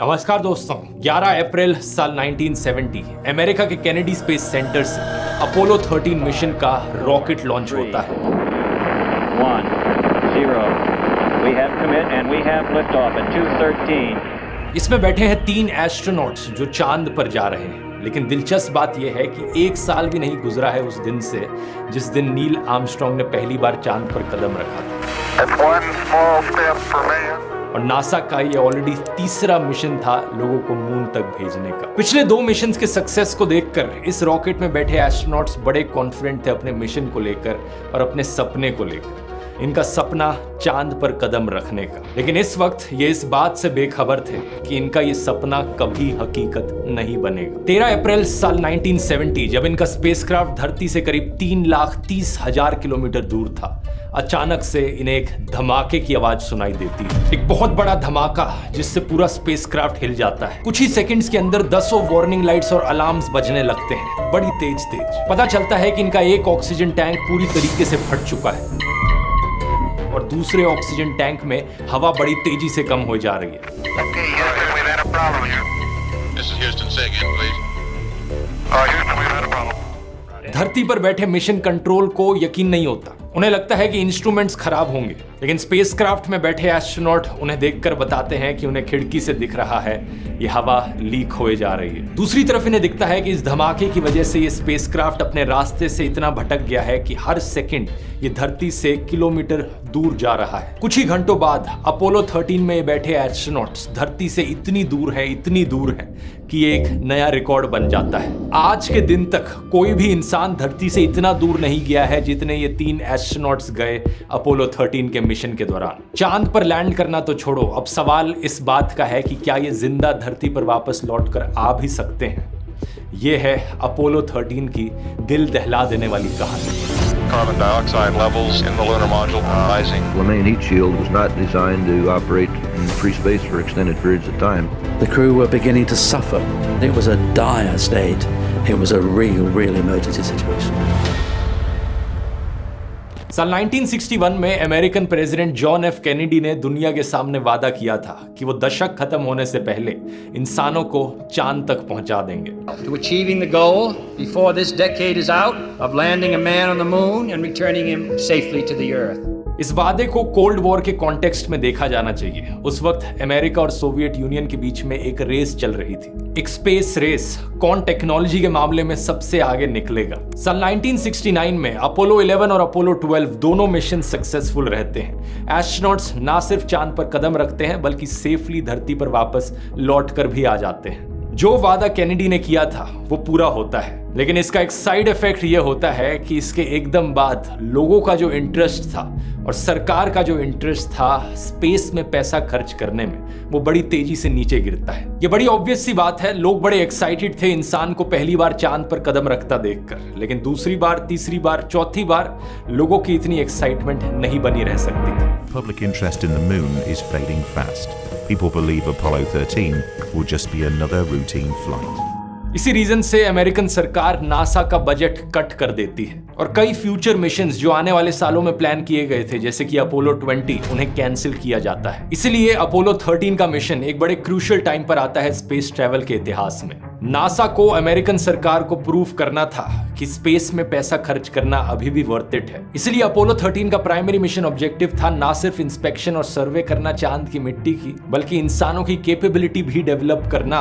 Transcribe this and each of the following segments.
नमस्कार दोस्तों, 11 अप्रैल साल 1970 अमेरिका के केनेडी स्पेस सेंटर से अपोलो 13 मिशन का रॉकेट लॉन्च होता है। 1, 0. We have commit and we have liftoff at 2:13. इसमें बैठे हैं 3 एस्ट्रोनॉट्स जो चांद पर जा रहे हैं। लेकिन दिलचस्प बात यह है कि 1 साल भी नहीं गुजरा है उस दिन से जिस दिन नील आर्मस्ट्रांग ने पहली बार चांद पर कदम रखा था। और नासा का ये ऑलरेडी तीसरा मिशन था लोगों को मून तक भेजने का। पिछले 2 मिशंस के सक्सेस को देखकर इस रॉकेट में बैठे एस्ट्रोनॉट्स बड़े कॉन्फिडेंट थे अपने मिशन को लेकर और अपने सपने को लेकर। इनका सपना चांद पर कदम रखने का। लेकिन इस वक्त ये इस बात से बेखबर थे कि इनका ये सपना कभी हकीकत नहीं बनेगा। 13 अप्रैल साल 1970 जब इनका स्पेसक्राफ्ट धरती से करीब 3,30,000 किलोमीटर दूर था, अचानक से इन्हें एक धमाके की आवाज सुनाई देती है। एक बहुत बड़ा धमाका जिससे पूरा स्पेसक्राफ्ट हिल जाता है। कुछ ही सेकंड्स के अंदर 10 वार्निंग लाइट्स और अलार्म्स बजने लगते हैं, बड़ी तेज। पता चलता है कि इनका एक ऑक्सीजन टैंक पूरी तरीके से फट चुका है और दूसरे ऑक्सीजन टैंक में हवा बड़ी तेजी से कम हो जा रही है। धरती पर बैठे मिशन कंट्रोल को यकीन नहीं होता। उन्हें लगता है कि इंस्ट्रूमेंट्स खराब होंगे, लेकिन स्पेसक्राफ्ट में बैठे एस्ट्रोनॉट उन्हें देखकर बताते हैं कि उन्हें खिड़की से दिख रहा है ये हवा लीक होए जा रही है। दूसरी तरफ इन्हें दिखता है कि इस धमाके की वजह से ये स्पेसक्राफ्ट अपने रास्ते से इतना भटक गया है कि हर सेकंड ये धरती से किलोमीटर दूर जा रहा है। कुछ ही घंटों बाद अपोलो 13 में बैठे एस्ट्रोनॉट्स धरती से इतनी दूर है कि एक नया रिकॉर्ड बन जाता है। आज के दिन तक कोई भी इंसान धरती से इतना दूर नहीं गया है जितने ये 3 एस्ट्रोनॉट्स गए अपोलो 13 के मिशन के दौरान। चांद पर लैंड करना तो छोड़ो, अब सवाल इस बात का है कि क्या ये जिंदा धरती पर वापस लौटकर आ भी सकते हैं। ये है अपोलो 13 की दिल दहला देने वाली कहानी। Carbon dioxide levels in the lunar module rising. The main heat shield was not designed to operate in free space for extended periods of time. The crew were beginning to suffer. It was a dire state. It was a real emergency situation. साल 1961 में American president John F Kennedy ने दुनिया के सामने वादा किया था कि वो दशक खत्म होने से पहले इंसानों को चांद तक पहुंचा देंगे। To achieving the goal before this decade is out of landing a man on the moon and returning him safely to the earth. इस वादे को कोल्ड वॉर के कॉन्टेक्स्ट में देखा जाना चाहिए। उस वक्त अमेरिका और सोवियत यूनियन के बीच में एक रेस चल रही थी, एक स्पेस रेस। कौन टेक्नोलॉजी के मामले में सबसे आगे निकलेगा। साल 1969 में अपोलो 11 और अपोलो 12 दोनों मिशन सक्सेसफुल रहते हैं। एस्ट्रोनॉट्स ना सिर्फ चांद पर कदम रखते हैं बल्कि सेफली धरती पर वापस लौट कर भी आ जाते हैं। जो वादा कैनेडी ने किया था वो पूरा होता है, लेकिन इसका एक साइड इफेक्ट ये होता है कि इसके एकदम बाद लोगों का जो इंटरेस्ट था और सरकार का जो इंटरेस्ट था स्पेस में पैसा खर्च करने में, वो बड़ी तेजी से नीचे गिरता है। ये बड़ी ऑब्वियस सी बात है, लोग बड़े एक्साइटेड थे इंसान को पहली बार चांद पर कदम रखता देखकर, लेकिन दूसरी बार, तीसरी बार, चौथी बार लोगों की इतनी एक्साइटमेंट नहीं बनी रह सकती थी। Public interest in the moon is fading fast. People believe Apollo 13 will just be another routine flight. इसी रीजन से अमेरिकन सरकार नासा का बजट कट कर देती है और कई फ्यूचर मिशंस जो आने वाले सालों में प्लान किए गए थे जैसे कि अपोलो 20 उन्हें कैंसिल किया जाता है। इसीलिए अपोलो 13 का मिशन एक बड़े क्रूशियल टाइम पर आता है स्पेस ट्रैवल के इतिहास में। नासा को अमेरिकन सरकार को प्रूव करना था कि स्पेस में पैसा खर्च करना अभी भी वर्थ इट है। इसलिए अपोलो 13 का प्राइमरी मिशन ऑब्जेक्टिव था ना सिर्फ इंस्पेक्शन और सर्वे करना चांद की मिट्टी की, बल्कि इंसानों की कैपेबिलिटी भी डेवलप करना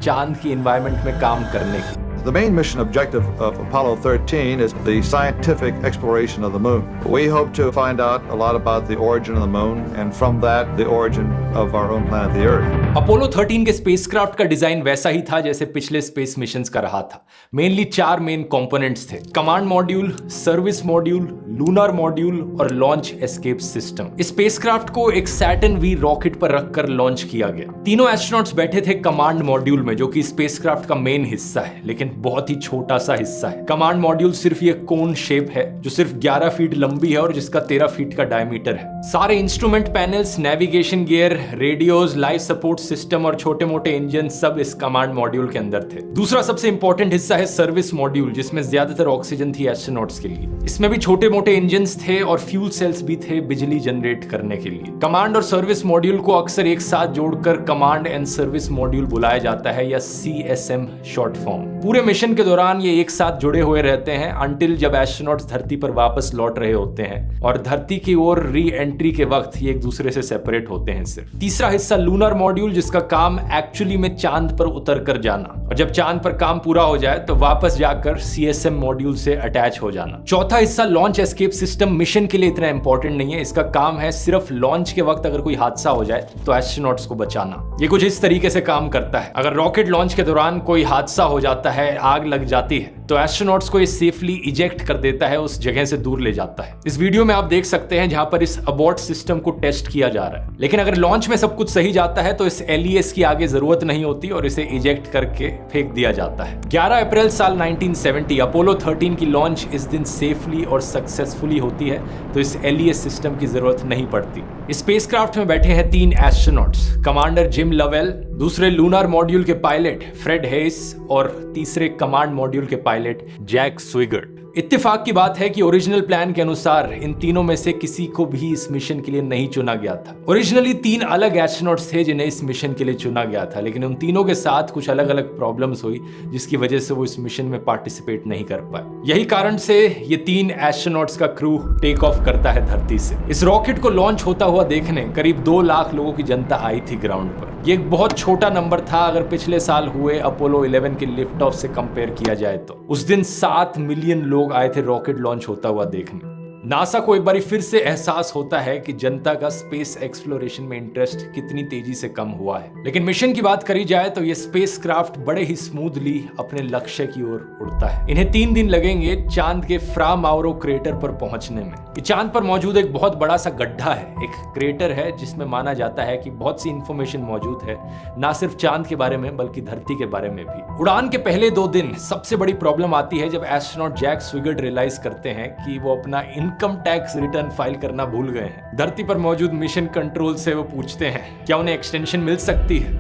चांद की एनवायरनमेंट में काम करने की। The main mission objective of Apollo 13 is the scientific exploration of the moon. We hope to find out a lot about the origin of the moon and from that the origin of our own planet the Earth. Apollo 13 के spacecraft का design वैसा ही था जैसे पिछले space missions का रहा था। Mainly 4 main components थे: command module, service module, lunar module और लॉन्च एस्केप सिस्टम। इस स्पेसक्राफ्ट को एक सैटर्न वी रॉकेट पर रखकर लॉन्च किया गया। तीनों एस्ट्रोनॉट्स बैठे थे कमांड मॉड्यूल में जो कि स्पेसक्राफ्ट का मेन हिस्सा है, लेकिन बहुत ही छोटा सा हिस्सा है। कमांड मॉड्यूल सिर्फ ये कोन शेप है जो सिर्फ 11 फीट लंबी है और जिसका 13 फीट का डायमीटर है। सारे instrument panels, navigation gear, radios, life support system और छोटे मोटे इंजन सब इस कमांड मॉड्यूल के अंदर थे। दूसरा सबसे इंपॉर्टेंट हिस्सा है सर्विस मॉड्यूल, जिसमें ज्यादातर ऑक्सीजन थी एस्ट्रोनॉट्स के लिए। इसमें भी छोटे मोटे इंजन थे और फ्यूल सेल्स भी थे बिजली जनरेट करने के लिए। कमांड और सर्विस मॉड्यूल को अक्सर एक साथ जोड़कर कमांड एंड सर्विस मॉड्यूल बुलाया जाता है, या CSM शॉर्ट फॉर्म। पूरे मिशन के दौरान ये एक साथ जुड़े हुए रहते हैं अंटिल जब एस्ट्रोनॉट्स धरती पर वापस लौट रहे होते हैं, और धरती की ओर री एंट्री के वक्त ये एक दूसरे से सेपरेट होते हैं सिर्फ। तीसरा हिस्सा लूनर मॉड्यूल, जिसका काम एक्चुअली में चांद पर उतर कर जाना, और जब चांद पर काम पूरा हो जाए तो वापस जाकर CSM मॉड्यूल से अटैच हो जाना। चौथा हिस्सा लॉन्च एस्केप सिस्टम मिशन के लिए इतना इंपॉर्टेंट नहीं है। इसका काम है सिर्फ लॉन्च के वक्त अगर कोई हादसा हो जाए तो एस्ट्रोनॉट्स को बचाना। ये कुछ इस तरीके से काम करता है। अगर रॉकेट लॉन्च के दौरान कोई हादसा हो जाता है, आग लग जाती है, तो एस्ट्रोनॉट्स को ये सेफली इजेक्ट कर देता है, उस जगह से दूर ले जाता है। इस वीडियो में आप देख सकते हैं जहां पर इस अबॉर्ट सिस्टम को टेस्ट किया जा रहा है। लेकिन अगर लॉन्च में सब कुछ सही जाता है तो इस LES की आगे जरूरत नहीं होती और इसे इजेक्ट करके फेंक दिया जाता है। 11 अप्रैल साल 1970 अपोलो 13 की लॉन्च इस दिन सेफली और सक्सेसफुली होती है, तो इस LES सिस्टम की जरूरत नहीं पड़ती। स्पेसक्राफ्ट में बैठे हैं 3 एस्ट्रोनॉट्स, कमांडर जिम लवेल, दूसरे लूनर मॉड्यूल के पायलट फ्रेड हेस और तीसरे कमांड मॉड्यूल के पायलट जैक स्विगर्ट। इत्तेफाक की बात है कि ओरिजिनल प्लान के अनुसार इन तीनों में से किसी को भी इस मिशन के लिए नहीं चुना गया था। ओरिजिनली 3 अलग एस्ट्रोनॉट्स थे जिन्हें इस मिशन के लिए चुना गया था, लेकिन उन तीनों के साथ कुछ अलग अलग प्रॉब्लम्स हुई जिसकी वजह से वो इस मिशन में पार्टिसिपेट नहीं कर पाए। यही कारण से ये 3 एस्ट्रोनॉट्स का क्रू टेक ऑफ करता है धरती से। इस रॉकेट को लॉन्च होता हुआ देखने करीब 2 लाख लोगों की जनता आई थी ग्राउंड पर। ये एक बहुत छोटा नंबर था अगर पिछले साल हुए अपोलो 11 के लिफ्ट ऑफ से कंपेयर किया जाए तो। उस दिन 7 मिलियन लोग आए थे रॉकेट लॉन्च होता हुआ देखने। नासा को एक बार फिर से एहसास होता है कि जनता का स्पेस एक्सप्लोरेशन में इंटरेस्ट कितनी तेजी से कम हुआ है। लेकिन मिशन की बात करी जाए तो ये स्पेसक्राफ्ट बड़े ही स्मूथली अपने लक्ष्य की ओर उड़ता है। इन्हें 3 दिन लगेंगे चांद के फ्रा माउरो क्रेटर पर पहुंचने में। ये चांद पर मौजूद एक बहुत बड़ा सा गड्ढा है, एक क्रेटर है जिसमें माना जाता है कि बहुत सी इंफॉर्मेशन मौजूद है, ना सिर्फ चांद के बारे में बल्कि धरती के बारे में भी। उड़ान के पहले 2 दिन सबसे बड़ी प्रॉब्लम आती है जब एस्ट्रोनॉट जैक स्विगर्ट रियलाइज करते हैं कि वो अपना इनकम टैक्स रिटर्न फाइल करना भूल गए हैं। धरती पर मौजूद मिशन कंट्रोल से वो पूछते हैं क्या उन्हें एक्सटेंशन मिल सकती है।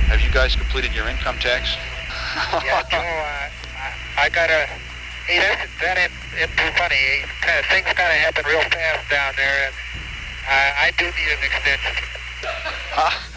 Have you guys completed your income tax? Yeah, Joe, I gotta. Hey, it's too funny. Things kind of happen real fast down there, and I do need an extension.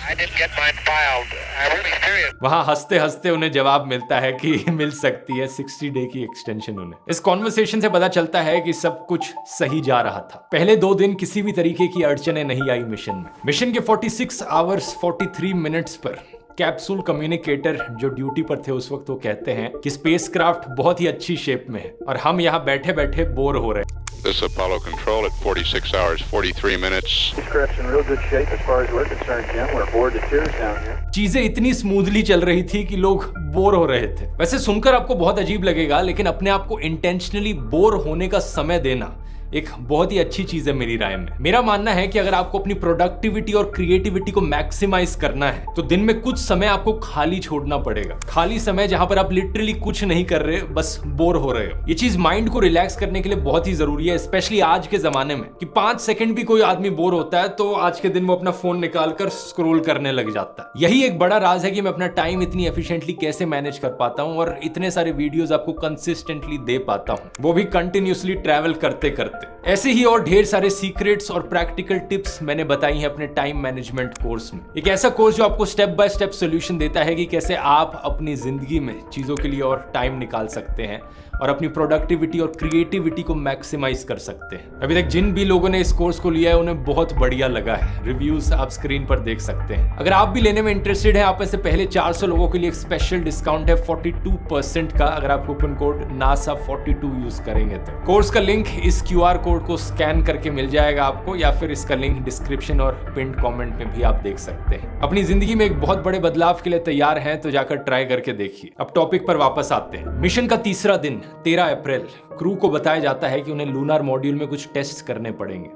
I didn't get mine filed. I'm really serious. वहां हंसते हंसते उन्हें जवाब मिलता है कि मिल सकती है 60 डे की एक्सटेंशन उन्हें। इस कॉन्वर्सेशन से पता चलता है कि सब कुछ सही जा रहा था। पहले 2 दिन किसी भी तरीके की अड़चने नहीं आई मिशन में। मिशन के 46 आवर्स 43 मिनट्स पर कैप्सूल कम्युनिकेटर जो ड्यूटी पर थे उस वक्त वो कहते हैं कि स्पेसक्राफ्ट बहुत ही अच्छी शेप में है और हम यहाँ बैठे बैठे बोर हो रहे हैं। This Apollo Control at 46 hours, 43 minutes. Spacecraft's in real good shape as far as we're concerned, Jim. We're bored to tears down here. चीजें इतनी स्मूथली चल रही थी कि लोग बोर हो रहे थे। वैसे सुनकर आपको बहुत अजीब लगेगा, लेकिन अपने आप को इंटेंशनली बोर होने का समय देना एक बहुत ही अच्छी चीज है मेरी राय में। मेरा मानना है कि अगर आपको अपनी प्रोडक्टिविटी और क्रिएटिविटी को मैक्सिमाइज करना है तो दिन में कुछ समय आपको खाली छोड़ना पड़ेगा। खाली समय जहां पर आप लिटरली कुछ नहीं कर रहे, बस बोर हो रहे हो। ये चीज माइंड को रिलैक्स करने के लिए बहुत ही जरूरी है, स्पेशली आज के जमाने में कि 5 सेकंड भी कोई आदमी बोर होता है तो आज के दिन वो अपना फोन निकालकर स्क्रॉल करने लग जाता है। यही एक बड़ा राज है कि मैं अपना टाइम इतनी एफिशिएंटली कैसे मैनेज कर पाता हूं और इतने सारे वीडियोस आपको कंसिस्टेंटली दे पाता हूं, वो भी कंटिन्यूअसली ट्रैवल करते करते। ऐसे ही और ढेर सारे सीक्रेट्स और प्रैक्टिकल टिप्स मैंने बताई हैं अपने टाइम मैनेजमेंट कोर्स में। एक ऐसा कोर्स जो आपको स्टेप बाय स्टेप सॉल्यूशन देता है कि कैसे आप अपनी जिंदगी में चीजों के लिए और टाइम निकाल सकते हैं और अपनी प्रोडक्टिविटी और क्रिएटिविटी को मैक्सिमाइज कर सकते हैं। अभी तक जिन भी लोगों ने इस कोर्स को लिया है उन्हें बहुत बढ़िया लगा है। रिव्यूज आप स्क्रीन पर देख सकते हैं। अगर आप भी लेने में इंटरेस्टेड हैं, आप में से पहले 400 लोगों के लिए एक स्पेशल डिस्काउंट है 42% का, अगर आप कूपन कोड NASA42 यूज करेंगे तो। कोर्स का लिंक इस QR कोड को स्कैन करके मिल जाएगा आपको, या फिर इसका लिंक डिस्क्रिप्शन और पिन कमेंट में भी आप देख सकते हैं। अपनी जिंदगी में एक बहुत बड़े बदलाव के लिए तैयार हैं तो जाकर ट्राई करके देखिए। अब टॉपिक पर वापस आते हैं। मिशन का तीसरा दिन 13 अप्रैल क्रू को बताया जाता है कि उन्हें लूनार मॉड्यूल में कुछ टेस्ट करने पड़ेंगे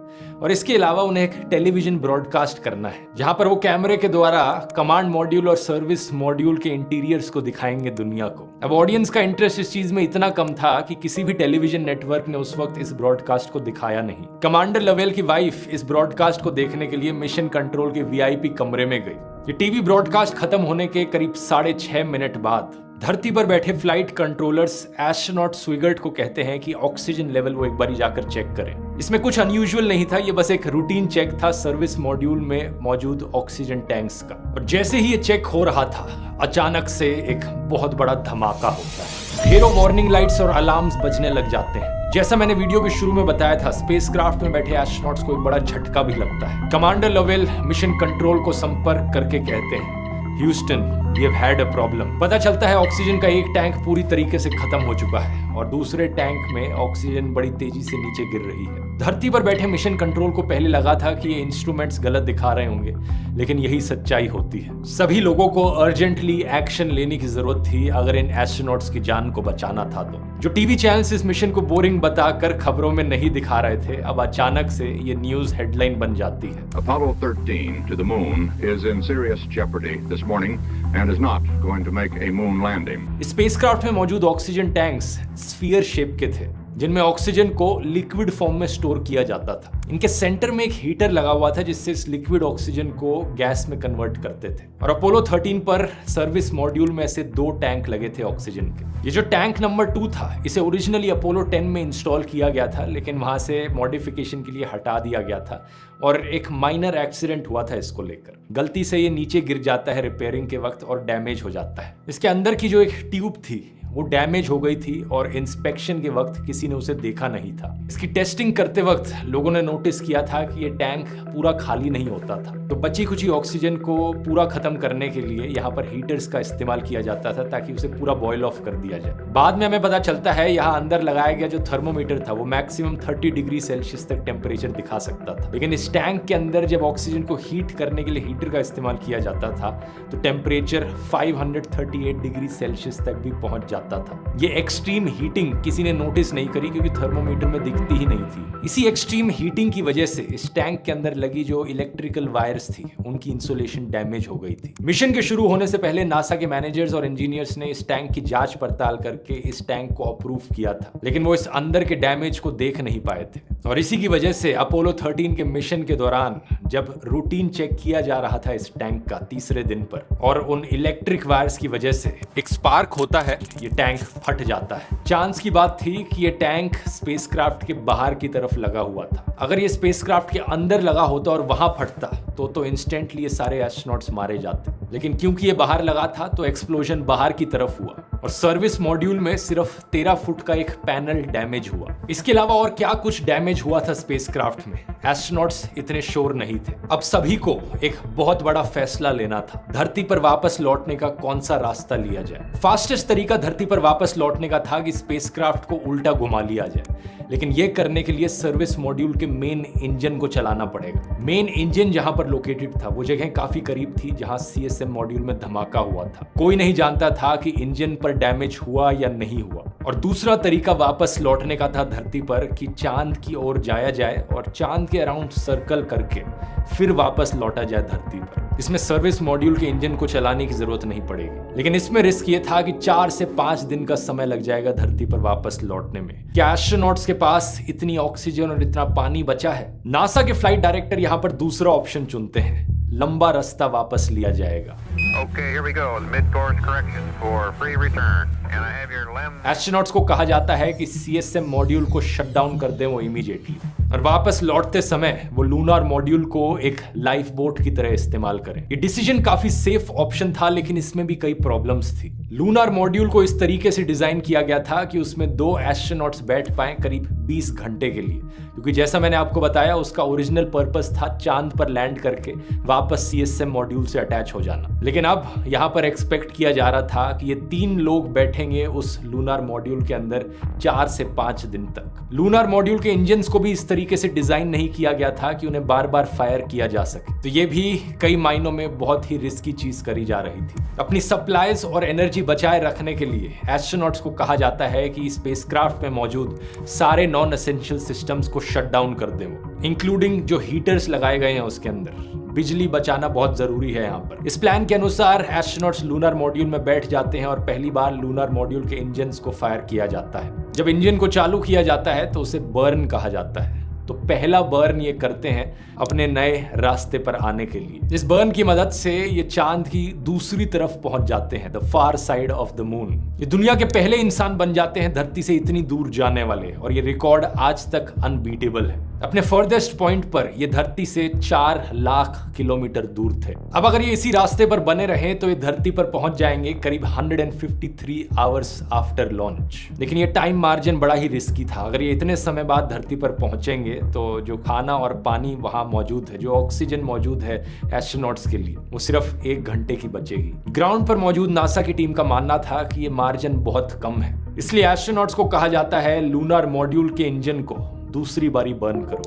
और इसके अलावा उन्हें एक टेलीविजन ब्रॉडकास्ट करना है जहां पर वो कैमरे के द्वारा कमांड मॉड्यूल और सर्विस मॉड्यूल के इंटीरियर्स को दिखाएंगे दुनिया को। अब ऑडियंस का इंटरेस्ट इस चीज में इतना कम था कि किसी भी टेलीविजन नेटवर्क ने उस वक्त इस ब्रॉडकास्ट को दिखाया नहीं। कमांडर लवेल की वाइफ इस ब्रॉडकास्ट को देखने के लिए मिशन कंट्रोल के वीआईपी कमरे में गई। ये टीवी ब्रॉडकास्ट खत्म होने के करीब 6.5 मिनट बाद धरती पर बैठे फ्लाइट कंट्रोलर्स एस्ट्रोनॉट स्विगर्ट को कहते हैं कि ऑक्सीजन लेवल वो एक बार जाकर चेक करें। इसमें कुछ अनयूजुअल नहीं था, ये बस एक रूटीन चेक था सर्विस मॉड्यूल में मौजूद ऑक्सीजन टैंक्स का। और जैसे ही ये चेक हो रहा था अचानक से एक बहुत बड़ा धमाका होता है। ढेरों वार्निंग लाइट्स और अलार्म्स बजने लग जाते हैं। जैसा मैंने वीडियो के शुरू में बताया था, स्पेसक्राफ्ट में बैठे एस्ट्रोनॉट्स को एक बड़ा झटका भी लगता है। कमांडर लवेल मिशन कंट्रोल को संपर्क करके कहते हैं, Houston, we have had a problem. पता चलता है ऑक्सीजन का एक टैंक पूरी तरीके से खत्म हो चुका है और दूसरे टैंक में ऑक्सीजन बड़ी तेजी से नीचे गिर रही है। धरती पर बैठे मिशन कंट्रोल को पहले लगा था कि ये इंस्ट्रूमेंट्स गलत दिखा रहे होंगे, लेकिन यही सच्चाई होती है। सभी लोगों को अर्जेंटली एक्शन लेने की जरूरत थी अगर इन एस्ट्रोनॉट्स की जान को बचाना था तो। जो टीवी चैनल्स इस मिशन को बोरिंग बताकर खबरों में नहीं दिखा रहे थे, अब अचानक से ये न्यूज हेडलाइन बन जाती है। Apollo 13 to the moon is in serious jeopardy this morning and is not going to make a moon landing. Spacecraft में मौजूद ऑक्सीजन टैंक्स स्फीयर शेप के थे जिनमें ऑक्सीजन को लिक्विड फॉर्म में स्टोर किया जाता था। इनके सेंटर में एक हीटर लगा हुआ था जिससे इस लिक्विड ऑक्सीजन को गैस में कन्वर्ट करते थे। और अपोलो 13 पर सर्विस मॉड्यूल में ऐसे 2 टैंक लगे थे ऑक्सीजन के। ये जो टैंक नंबर 2 था, इसे ओरिजिनली अपोलो 10 में इंस्टॉल किया गया था, लेकिन वहां से मॉडिफिकेशन के लिए हटा दिया गया था और एक माइनर एक्सीडेंट हुआ था इसको लेकर। गलती से ये नीचे गिर जाता है रिपेयरिंग के वक्त और डैमेज हो जाता है। इसके अंदर की जो एक ट्यूब थी वो डैमेज हो गई थी और इंस्पेक्शन के वक्त किसी ने उसे देखा नहीं था। इसकी टेस्टिंग करते वक्त लोगों ने नोटिस किया था कि ये टैंक पूरा खाली नहीं होता था, तो बची कुची ऑक्सीजन को पूरा खत्म करने के लिए यहाँ पर हीटर्स का इस्तेमाल किया जाता था ताकि उसे पूरा बॉयल ऑफ कर दिया जाए। बाद में हमें पता चलता है यहाँ अंदर लगाया गया जो थर्मोमीटर था वो मैक्सिमम 30 डिग्री सेल्सियस तक टेम्परेचर दिखा सकता था, लेकिन इस टैंक के अंदर जब ऑक्सीजन को हीट करने के लिए हीटर का इस्तेमाल किया जाता था तो टेम्परेचर 538 डिग्री सेल्सियस तक भी पहुंच जाता था। ये एक्सट्रीम हीटिंग किसी ने नोटिस नहीं करी क्योंकि थर्मोमीटर में दिखती ही नहीं थी। इसी एक्सट्रीम हीटिंग की वजह से इस टैंक के अंदर लगी जो इलेक्ट्रिकल वायर्स थी उनकी इंसुलेशन डैमेज हो गई थी। मिशन के शुरू होने से पहले नासा के मैनेजर्स और इंजीनियर्स ने इस टैंक की जांच पड़ताल करके इस टैंक को अप्रूव किया था, लेकिन वो इस अंदर के डैमेज को देख नहीं पाए थे। और इसी की वजह से अपोलो 13 के मिशन के दौरान जब रूटीन चेक किया जा रहा था इस टैंक का तीसरे दिन पर और उन इलेक्ट्रिक वायर्स की वजह से एक स्पार्क होता है, ये टैंक फट जाता है। चांस की बात थी कि ये टैंक स्पेसक्राफ्ट के बाहर की तरफ लगा हुआ था। अगर ये स्पेसक्राफ्ट के अंदर लगा होता और वहां फटता तो इंस्टेंटली ये सारे एस्ट्रोनॉट्स मारे जाते, लेकिन क्योंकि ये बाहर लगा था तो एक्सप्लोजन बाहर की तरफ हुआ और सर्विस मॉड्यूल में सिर्फ 13 फुट का एक पैनल डैमेज हुआ। इसके अलावा और क्या कुछ डैमेज हुआ था स्पेसक्राफ्ट में, एस्ट्रोनॉट्स इतने श्योर नहीं थे। अब सभी को एक बहुत बड़ा फैसला लेना था, धरती पर वापस लौटने का कौन सा रास्ता लिया जाए। फास्टेस्ट तरीका धरती पर वापस लौटने का था कि स्पेसक्राफ्ट को उल्टा घुमा लिया जाए, लेकिन यह करने के लिए सर्विस मॉड्यूल के मेन इंजन को चलाना पड़ेगा। मेन इंजन जहां पर लोकेटेड था वो जगह काफी करीब थी जहां सीएसएम मॉड्यूल में धमाका हुआ था। कोई नहीं जानता था कि इंजन पर डैमेज हुआ या नहीं हुआ। और दूसरा तरीका वापस लौटने का था धरती पर कि चांद की ओर जाया जाए और चांद के अराउंड सर्कल करके फिर वापस लौटा जाए धरती पर। इसमें सर्विस मॉड्यूल के इंजन को चलाने की जरूरत नहीं पड़ेगी, लेकिन इसमें रिस्क ये था कि 4 से 5 दिन का समय लग जाएगा धरती पर वापस लौटने में। क्या एस्ट्रोनॉट्स के पास इतनी ऑक्सीजन और इतना पानी बचा है? नासा के फ्लाइट डायरेक्टर यहाँ पर दूसरा ऑप्शन चुनते हैं, लंबा रास्ता वापस लिया जाएगा। Okay, here we go. Mid-course correction for free return. And I have your LEM. Astronauts को कहा जाता है कि सीएसएम मॉड्यूल को शट डाउन कर दें वो इमीडिएटली और वापस लौटते समय वो लूनार मॉड्यूल को एक लाइफ बोट की तरह इस्तेमाल करें। ये डिसीजन काफी सेफ ऑप्शन था, लेकिन इसमें भी कई प्रॉब्लम्स थी। लूनार मॉड्यूल को इस तरीके से डिजाइन किया गया था कि उसमें 2 एस्ट्रोनॉट्स बैठ पाएं करीब 20 घंटे के लिए, क्योंकि जैसा मैंने आपको बताया उसका ओरिजिनल पर्पस था चांद पर लैंड करके वापस सीएसएम मॉड्यूल से अटैच हो जाना। लेकिन लेकिन अब यहाँ पर एक्सपेक्ट किया जा रहा था कि ये 3 लोग बैठेंगे उस लूनार मॉड्यूल के अंदर 4 से 5 दिन तक। लूनार मॉड्यूल के इंजन्स को भी इस तरीके से डिजाइन नहीं किया गया था कि उन्हें बार बार फायर किया जा सके, तो ये भी कई मायनों में बहुत ही रिस्की चीज करी जा रही थी। अपनी सप्लाईज और एनर्जी बचाए रखने के लिए एस्ट्रोनॉट्स को कहा जाता है कि स्पेसक्राफ्ट में मौजूद सारे नॉन एसेंशियल सिस्टम्स को शट डाउन कर दें, इंक्लूडिंग जो हीटर्स लगाए गए हैं उसके अंदर। बिजली बचाना बहुत जरूरी है यहाँ पर। इस प्लान के अनुसार एस्ट्रोनॉट्स लूनार मॉड्यूल में बैठ जाते हैं और पहली बार लूनार मॉड्यूल के इंजन्स को फायर किया जाता है। जब इंजन को चालू किया जाता है तो उसे बर्न कहा जाता है। तो पहला बर्न ये करते हैं अपने नए रास्ते पर आने के लिए। इस बर्न की मदद से ये चांद की दूसरी तरफ पहुंच जाते हैं, the far side of the moon. ये दुनिया के पहले इंसान बन जाते हैं धरती से इतनी दूर जाने वाले, और ये रिकॉर्ड आज तक अनबीटेबल है। अपने फर्देस्ट पॉइंट पर ये धरती से 4 लाख किलोमीटर दूर थे। अब अगर ये इसी रास्ते पर बने रहे तो ये धरती पर पहुंच जाएंगे करीब 153 आवर्स आफ्टर लॉन्च। लेकिन ये टाइम मार्जिन बड़ा ही रिस्की था। अगर ये इतने समय बाद धरती पर पहुंचेंगे तो जो खाना और पानी वहां मौजूद है, जो ऑक्सीजन मौजूद है एस्ट्रोनॉट्स के लिए, वो सिर्फ 1 घंटे की बचेगी। ग्राउंड पर मौजूद नासा की टीम का मानना था कि ये मार्जिन बहुत कम है, इसलिए एस्ट्रोनॉट्स को कहा जाता है लूनार मॉड्यूल के इंजन को दूसरी बारी बर्न करो।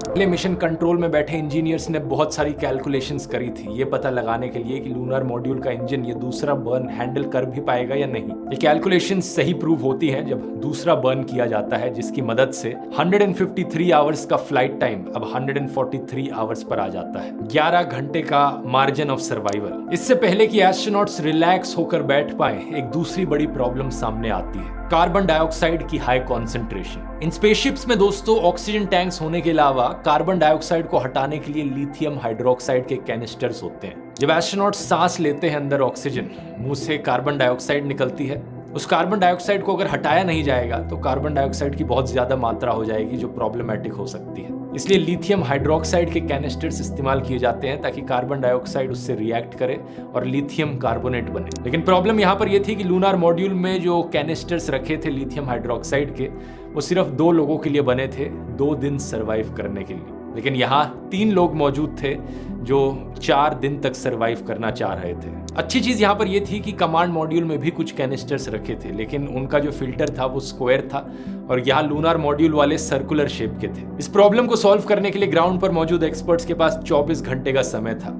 पहले मिशन कंट्रोल में बैठे इंजीनियर्स ने बहुत सारी कैलकुलेशंस करी थी ये पता लगाने के लिए कि लूनार मॉड्यूल का इंजन ये दूसरा बर्न हैंडल कर भी पाएगा या नहीं। ये कैलकुलेशंस सही प्रूव होती हैं जब दूसरा बर्न किया जाता है, जिसकी मदद से 153 आवर्स का फ्लाइट टाइम अब 143 आवर्स पर आ जाता है। 11 घंटे का मार्जिन ऑफ सर्वाइवल। इससे पहले कि एस्ट्रोनॉट्स रिलैक्स होकर बैठ पाए, एक दूसरी बड़ी प्रॉब्लम सामने आती है, कार्बन डाइऑक्साइड की हाई कॉन्सेंट्रेशन। इन स्पेसशिप्स में दोस्तों ऑक्सीजन टैंक्स होने के अलावा कार्बन डाइऑक्साइड को हटाने के लिए लिथियम हाइड्रोक्साइड के कैनिस्टर्स होते हैं। जब एस्ट्रोनॉट्स सांस लेते हैं अंदर ऑक्सीजन, मुंह से कार्बन डाइऑक्साइड निकलती है। उस कार्बन डाइऑक्साइड को अगर हटाया नहीं जाएगा तो कार्बन डाइऑक्साइड की बहुत ज्यादा मात्रा हो जाएगी जो प्रॉब्लमैटिक हो सकती है। इसलिए लिथियम हाइड्रोक्साइड के कैनिस्टर्स इस्तेमाल किए जाते हैं ताकि कार्बन डाइऑक्साइड उससे रिएक्ट करे और लिथियम कार्बोनेट बने। लेकिन प्रॉब्लम यहाँ पर यह थी कि लूनार मॉड्यूल में जो कैनिस्टर्स रखे थे लिथियम हाइड्रोक्साइड के, वो सिर्फ 2 लोगों के लिए बने थे 2 दिन सर्वाइव करने के लिए। लेकिन यहाँ 3 लोग मौजूद थे जो 4 दिन तक सर्वाइव करना चाह रहे थे। अच्छी चीज यहाँ पर यह थी कि कमांड मॉड्यूल में भी कुछ कैनिस्टर्स रखे थे, लेकिन उनका जो फिल्टर था वो स्क्वायर था और यहाँ लूनार मॉड्यूल वाले सर्कुलर शेप के थे। इस प्रॉब्लम को सॉल्व करने के लिए ग्राउंड पर मौजूद एक्सपर्ट्स के पास 24 घंटे का समय था।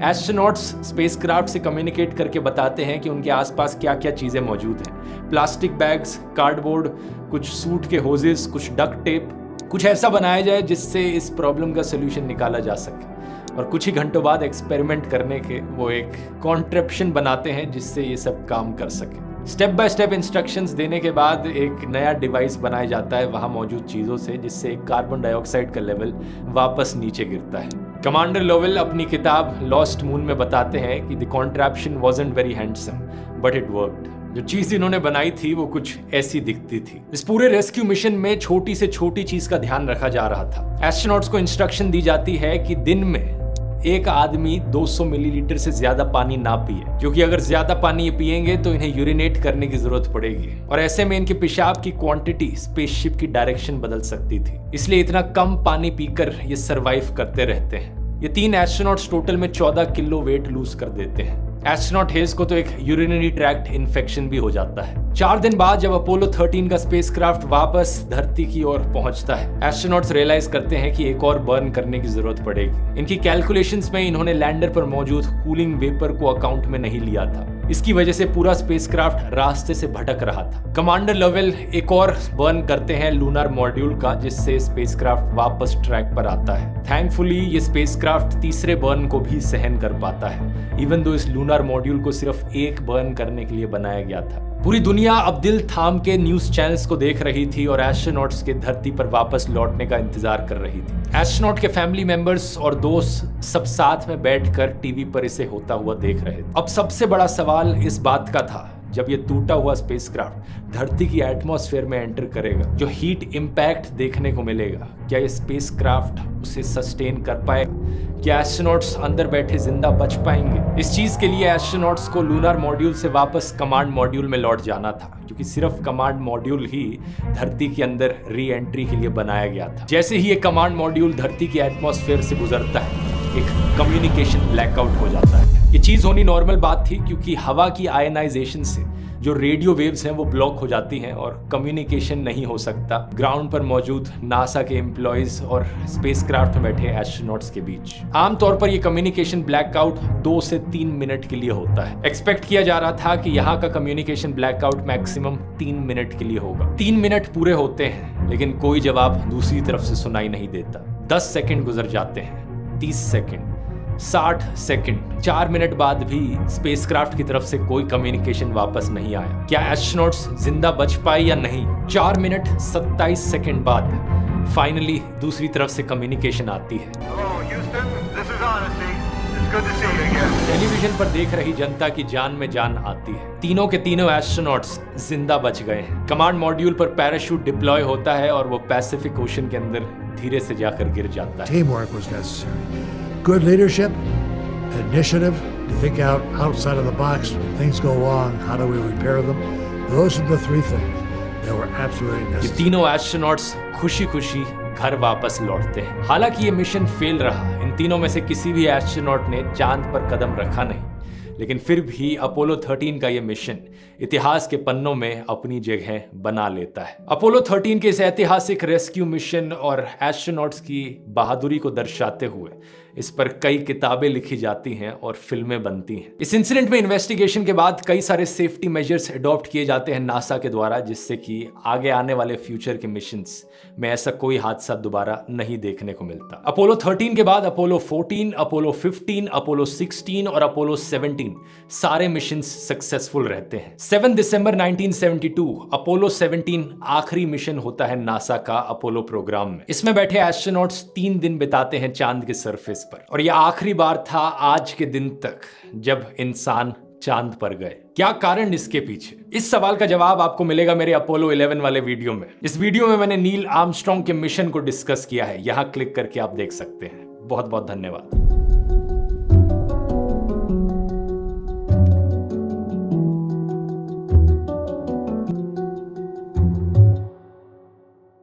एस्ट्रोनॉट्स स्पेसक्राफ्ट से कम्युनिकेट करके बताते हैं कि उनके आसपास क्या क्या चीजें मौजूद हैं। प्लास्टिक बैग्स, कार्डबोर्ड, कुछ सूट के होजेस, कुछ डक्ट टेप, कुछ ऐसा बनाया जाए जिससे इस प्रॉब्लम का सोल्यूशन निकाला जा सके। और कुछ ही घंटों बाद एक्सपेरिमेंट करने के वो एक कॉन्ट्रैप्शन बनाते हैं जिससे ये सब काम कर सके। स्टेप बाय स्टेप इंस्ट्रक्शंस देने के बाद एक नया डिवाइस बनाया जाता है वहां मौजूद चीजों से, जिससे कार्बन डाइऑक्साइड का लेवल वापस नीचे गिरता है। कमांडर लोवेल अपनी किताब लॉस्ट मून में बताते हैं कि the contraption wasn't very handsome but it worked. जो चीज इन्होंने बनाई थी वो कुछ ऐसी दिखती थी। इस पूरे रेस्क्यू मिशन में छोटी से छोटी चीज का ध्यान रखा जा रहा था। एस्ट्रोनॉट्स को इंस्ट्रक्शन दी जाती है कि दिन में एक आदमी 200 मिलीलीटर से ज्यादा पानी ना पिए, क्योंकि अगर ज्यादा पानी ये पिएंगे तो इन्हें यूरिनेट करने की जरूरत पड़ेगी और ऐसे में इनके पेशाब की क्वांटिटी स्पेसशिप की डायरेक्शन बदल सकती थी। इसलिए इतना कम पानी पीकर ये सरवाइव करते रहते हैं। ये 3 एस्ट्रोनॉट्स टोटल में 14 किलो वेट लूज कर देते हैं। एस्ट्रोनॉट हेज को तो एक यूरिनरी ट्रैक्ट इन्फेक्शन भी हो जाता है। 4 दिन बाद जब अपोलो 13 का स्पेसक्राफ्ट वापस धरती की ओर पहुंचता है, एस्ट्रोनॉट्स रियलाइज करते हैं कि एक और बर्न करने की जरूरत पड़ेगी। इनकी कैलकुलेशंस में इन्होंने लैंडर पर मौजूद कूलिंग वेपर को अकाउंट में नहीं लिया था। इसकी वजह से पूरा स्पेसक्राफ्ट रास्ते से भटक रहा था। कमांडर लोवेल एक और बर्न करते हैं लूनार मॉड्यूल का, जिससे स्पेसक्राफ्ट वापस ट्रैक पर आता है। थैंकफुली ये स्पेसक्राफ्ट तीसरे बर्न को भी सहन कर पाता है, इवन दो इस लूनार मॉड्यूल को सिर्फ एक बर्न करने के लिए बनाया गया था। पूरी दुनिया अब दिल थाम के न्यूज चैनल्स को देख रही थी और एस्ट्रोनॉट्स के धरती पर वापस लौटने का इंतजार कर रही थी। एस्ट्रोनॉट के फैमिली मेंबर्स और दोस्त सब साथ में बैठकर टीवी पर इसे होता हुआ देख रहे थे। अब सबसे बड़ा सवाल इस बात का था, जब ये टूटा हुआ स्पेसक्राफ्ट धरती की एटमॉस्फेयर में एंटर करेगा, जो हीट इंपैक्ट देखने को मिलेगा, क्या ये स्पेसक्राफ्ट उसे सस्टेन कर पाएगा? क्या एस्ट्रोनॉट्स अंदर बैठे जिंदा बच पाएंगे? इस चीज के लिए एस्ट्रोनॉट्स को लूनार मॉड्यूल से वापस कमांड मॉड्यूल में लौट जाना था, क्योंकि सिर्फ कमांड मॉड्यूल ही धरती के अंदर री एंट्री के लिए बनाया गया था। जैसे ही ये कमांड मॉड्यूल धरती की एटमॉस्फेयर से गुजरता है, एक कम्युनिकेशन ब्लैकआउट हो जाता है। ये चीज होनी नॉर्मल बात थी क्योंकि हवा की आयनाइजेशन से जो रेडियो वेव्स हैं वो ब्लॉक हो जाती हैं और कम्युनिकेशन नहीं हो सकता ग्राउंड पर मौजूद नासा के एम्प्लॉयज और स्पेसक्राफ्ट में बैठे एस्ट्रोनॉट्स के बीच। आमतौर पर ये कम्युनिकेशन ब्लैकआउट 2 से 3 मिनट के लिए होता है। एक्सपेक्ट किया जा रहा था कि यहाँ का कम्युनिकेशन ब्लैकआउट मैक्सिमम 3 मिनट के लिए होगा। 3 मिनट पूरे होते हैं लेकिन कोई जवाब दूसरी तरफ से सुनाई नहीं देता। 10 सेकंड गुजर जाते हैं, 30 सेकंड, 60 सेकंड, 4 मिनट बाद भी स्पेसक्राफ्ट की तरफ से कोई कम्युनिकेशन वापस नहीं आया। क्या एस्ट्रोनॉट्स जिंदा बच पाए या नहीं? 4 मिनट 27 सेकंड बाद फाइनली दूसरी तरफ से कम्युनिकेशन आती है। टेलीविजन पर देख रही जनता की जान में जान आती है। तीनों के तीनों एस्ट्रोनॉट्स जिंदा बच गए हैं। कमांड मॉड्यूल पर पैराशूट डिप्लॉय होता है और वो पैसिफिक ओशन के अंदर धीरे से जाकर गिर जाता है। Teamwork was necessary. Good leadership, initiative to think outside of the box. When things go wrong, how do we repair them? Those are the 3 things that were absolutely necessary. ये तीनों एस्ट्रोनॉट्स खुशी-खुशी घर वापस लौटते हैं। हालांकि ये मिशन फेल रहा। इन तीनों में से किसी भी एस्ट्रोनॉट ने चांद पर कदम रखा नहीं, लेकिन फिर भी अपोलो 13 का ये मिशन इतिहास के पन्नों में अपनी जगह बना लेता है। अपोलो 13 के इस ऐतिहासिक रेस्क्यू मिशन और एस्ट्रोनॉट्स की बहादुरी को दर्शाते हुए इस पर कई किताबें लिखी जाती हैं और फिल्में बनती हैं। इस इंसिडेंट में इन्वेस्टिगेशन के बाद कई सारे सेफ्टी मेजर्स अडॉप्ट किए जाते हैं नासा के द्वारा, जिससे कि आगे आने वाले फ्यूचर के मिशंस में ऐसा कोई हादसा दोबारा नहीं देखने को मिलता। अपोलो 13 के बाद अपोलो 14, अपोलो 15, अपोलो 16 और अपोलो 17 सारे मिशंस सक्सेसफुल रहते हैं। 7 दिसंबर 1972 अपोलो 17 आखिरी मिशन होता है नासा का अपोलो प्रोग्राम में। इसमें बैठे एस्ट्रोनॉट्स 3 दिन बिताते हैं चांद के सरफेस पर, और यह आखिरी बार था आज के दिन तक जब इंसान चांद पर गए। क्या कारण इसके पीछे? इस सवाल का जवाब आपको मिलेगा मेरे अपोलो 11 वाले वीडियो में। इस वीडियो में मैंने नील आर्मस्ट्रांग के मिशन को डिस्कस किया है, यहां क्लिक करके आप देख सकते हैं। बहुत बहुत धन्यवाद।